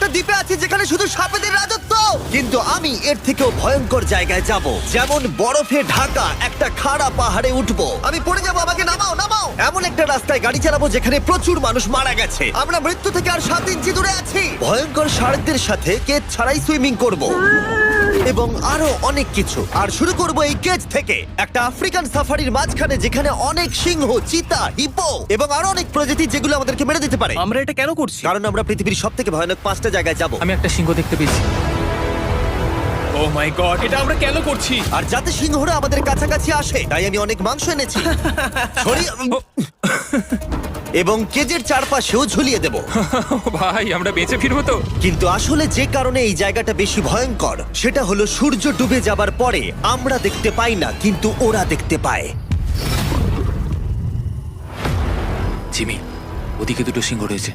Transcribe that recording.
একটা দ্বীপে আছি যেখানে শুধু সাপেদের রাজত্ব, কিন্তু আমি এর থেকেও ভয়ঙ্কর জায়গায় যাব, যেমন বরফে ঢাকা একটা খাড়া পাহাড়ে উঠবো। আমি পড়ে যাবো, আমাকে নামাও নামাও। এমন একটা রাস্তায় গাড়ি চালাবো যেখানে প্রচুর মানুষ মারা গেছে। আমরা মৃত্যু থেকে আর 7 ইঞ্চি দূরে আছি। ভয়ঙ্কর শার্কদের সাথে কেজ ছাড়াই সুইমিং করব এবং আরো অনেক কিছু। আর শুরু করব এই কেজ থেকে একটা আফ্রিকান সাফারির মাঝখানে, যেখানে অনেক সিংহ, চিতা, হিপো এবং আরো অনেক প্রজাতি যেগুলো আমাদেরকে মেরে দিতে পারে। আমরা এটা কেন করছি? কারণ আমরা পৃথিবীর সব থেকে ভয়ানক 5টা জায়গায় যাব, আমি একটা সিংহ দেখতে পেয়েছি। ও মাই গড, এটা আমরা কেন করছি? আর যাতে সিংহরা আমাদের কাছাকাছি আসে তাই আমি অনেক মাংস এনেছি। ছড়িয়ে এবং কেজের চারপাশেও ঝুলিয়ে দেব। ভাই, আমরা বেঁচে ফিরবো তো? কিন্তু আসলে যে কারণে এই জায়গাটা বেশি ভয়ঙ্কর সেটা হলো সূর্য ডুবে যাবার পরে আমরা দেখতে পাই না, কিন্তু ওরা দেখতে পায়। জিমি, ওদিকে দুটো সিংহ রয়েছে।